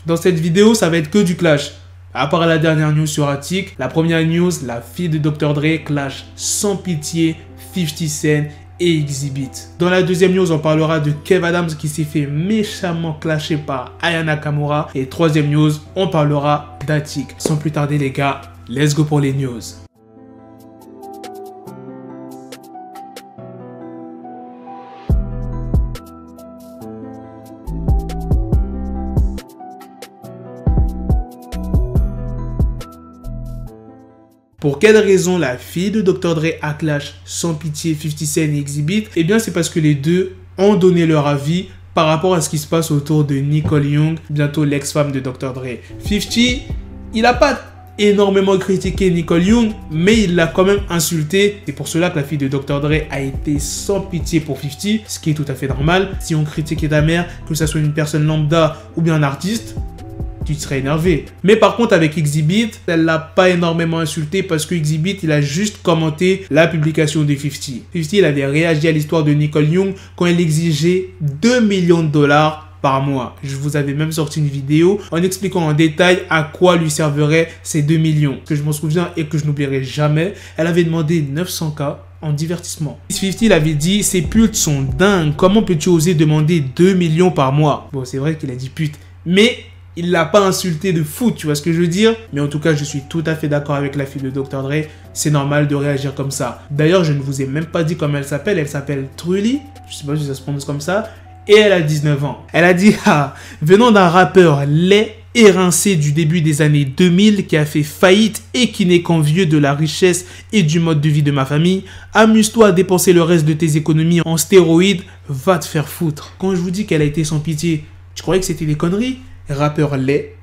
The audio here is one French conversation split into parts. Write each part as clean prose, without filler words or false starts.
Dans cette vidéo, ça va être que du clash. À part la dernière news sur Attic, la première news, la fille de Dr. Dre clash sans pitié 50 Cent et Exhibit. Dans la deuxième news, on parlera de Kev Adams qui s'est fait méchamment clasher par Aya Nakamura. Et troisième news, on parlera d'Attic. Sans plus tarder les gars, let's go pour les news. Pour quelle raison la fille de Dr. Dre a clash sans pitié 50 Cent et Exhibit? Eh bien, c'est parce que les deux ont donné leur avis par rapport à ce qui se passe autour de Nicole Young, bientôt l'ex-femme de Dr. Dre. 50, il n'a pas énormément critiqué Nicole Young, mais il l'a quand même insulté. C'est pour cela que la fille de Dr. Dre a été sans pitié pour 50, ce qui est tout à fait normal. Si on critiquait ta mère, que ce soit une personne lambda ou bien un artiste, tu serais énervé. Mais par contre avec Exhibit, elle l'a pas énormément insulté parce que Exhibit, il a juste commenté la publication de 50. 50, il avait réagi à l'histoire de Nicole Young quand elle exigeait 2 millions de dollars par mois. Je vous avais même sorti une vidéo en expliquant en détail à quoi lui serviraient ces 2 millions. Que je m'en souviens et que je n'oublierai jamais, elle avait demandé 900K en divertissement. 50, il avait dit, ces putes sont dingues, comment peux-tu oser demander 2 millions par mois? Bon, c'est vrai qu'il a dit pute, mais il l'a pas insulté de fou, tu vois ce que je veux dire? Mais en tout cas, je suis tout à fait d'accord avec la fille de Dr. Dre. C'est normal de réagir comme ça. D'ailleurs, je ne vous ai même pas dit comment elle s'appelle. Elle s'appelle Trulli. Je sais pas si ça se prononce comme ça. Et elle a 19 ans. Elle a dit, ah, venant d'un rappeur laid, érincé du début des années 2000 qui a fait faillite et qui n'est qu'envieux de la richesse et du mode de vie de ma famille, amuse-toi à dépenser le reste de tes économies en stéroïdes, va te faire foutre. Quand je vous dis qu'elle a été sans pitié, tu croyais que c'était des conneries? Rappeur laid,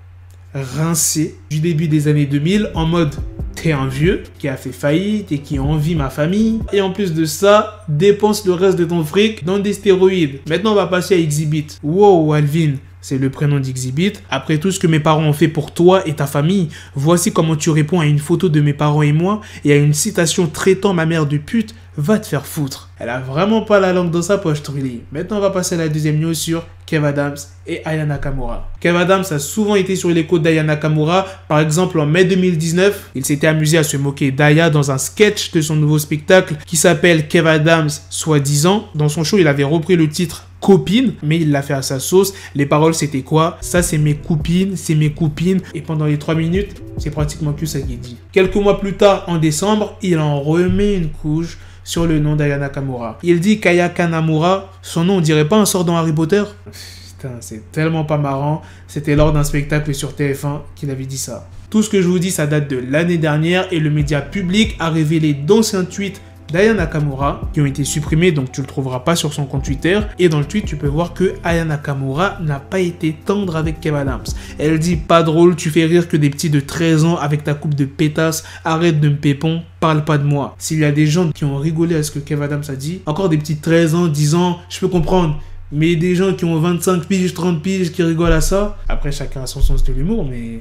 rincé, du début des années 2000, en mode t'es un vieux qui a fait faillite et qui envie ma famille. Et en plus de ça, dépense le reste de ton fric dans des stéroïdes. Maintenant, on va passer à Exhibit. Wow, Alvin, c'est le prénom d'Exhibit. Après tout ce que mes parents ont fait pour toi et ta famille, voici comment tu réponds à une photo de mes parents et moi et à une citation traitant ma mère de pute. Va te faire foutre. Elle a vraiment pas la langue dans sa poche, Trulli. Maintenant, on va passer à la deuxième news sur Kev Adams et Aya Nakamura. Kev Adams a souvent été sur les côtes d'Aya Nakamura. Par exemple, en mai 2019, il s'était amusé à se moquer d'Aya dans un sketch de son nouveau spectacle qui s'appelle Kev Adams soi-disant. Dans son show, il avait repris le titre copine, mais il l'a fait à sa sauce. Les paroles, c'était quoi? Ça, c'est mes copines, c'est mes copines. Et pendant les 3 minutes, c'est pratiquement que ça qui est dit. Quelques mois plus tard, en décembre, il en remet une couche sur le nom d'Aya Nakamura. Il dit qu'Aya Kanamura, son nom, on dirait pas un sort dans Harry Potter? Putain, c'est tellement pas marrant. C'était lors d'un spectacle sur TF1 qu'il avait dit ça. Tout ce que je vous dis, ça date de l'année dernière et le média public a révélé d'anciens tweets d'Aya Nakamura qui ont été supprimés, donc tu le trouveras pas sur son compte Twitter. Et dans le tweet, tu peux voir que Aya Nakamura n'a pas été tendre avec Kev Adams. Elle dit, pas drôle, tu fais rire que des petits de 13 ans avec ta coupe de pétasse, arrête de me pépon, parle pas de moi. S'il y a des gens qui ont rigolé à ce que Kev Adams a dit, encore des petits de 13 ans, 10 ans, je peux comprendre. Mais des gens qui ont 25 piges, 30 piges, qui rigolent à ça, après chacun a son sens de l'humour, mais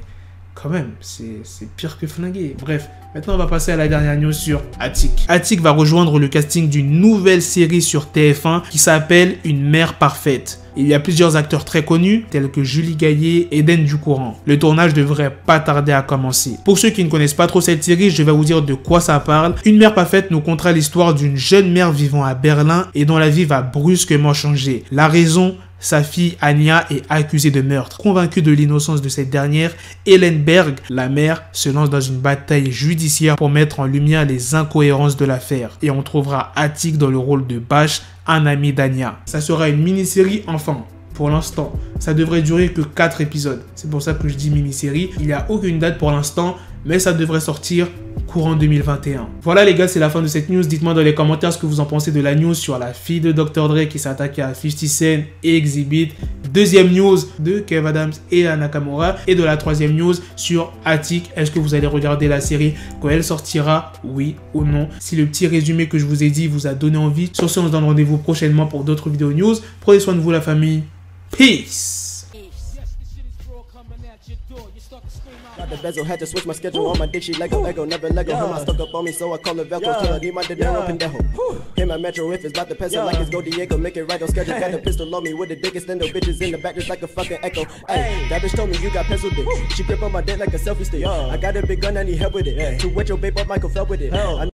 quand même, c'est pire que flinguer. Bref, maintenant on va passer à la dernière news sur Attic. Attic va rejoindre le casting d'une nouvelle série sur TF1 qui s'appelle Une mère parfaite. Il y a plusieurs acteurs très connus, tels que Julie Gaillet et Eden Ducourant. Le tournage devrait pas tarder à commencer. Pour ceux qui ne connaissent pas trop cette série, je vais vous dire de quoi ça parle. Une mère parfaite nous contera l'histoire d'une jeune mère vivant à Berlin et dont la vie va brusquement changer. La raison, sa fille Anya est accusée de meurtre. Convaincue de l'innocence de cette dernière, Hélène Berg, la mère, se lance dans une bataille judiciaire pour mettre en lumière les incohérences de l'affaire. Et on trouvera Attic dans le rôle de Bash, un ami d'Anya. Ça sera une mini-série enfant. Pour l'instant, ça devrait durer que 4 épisodes. C'est pour ça que je dis mini-série. Il n'y a aucune date pour l'instant, mais ça devrait sortir courant 2021. Voilà les gars, c'est la fin de cette news. Dites-moi dans les commentaires ce que vous en pensez de la news sur la fille de Dr. Dre qui s'attaquait à 50 Cent et Exhibit. Deuxième news de Kev Adams et Aya Nakamura. Et de la troisième news sur Attic. Est-ce que vous allez regarder la série quand elle sortira? Oui ou non? Si le petit résumé que je vous ai dit vous a donné envie. Sur ce, on se donne rendez-vous prochainement pour d'autres vidéos news. Prenez soin de vous la famille. Peace. Got the bezel, had to switch my schedule. On my dick, she Lego, never Lego. Her my stuck up on me, so I call it Velcro. Till I need my dinero pendejo. Hit my metro if it's about the peso, like it's Go Diego. Make it right on schedule. Got the pistol on me with the dick extendo. Bitches in the back just like a fucking echo. Hey, that bitch told me you got pencil dick. She grip on my dick like a selfie stick. I got a big gun, I need help with it. To wet your babe up, Michael fell with it.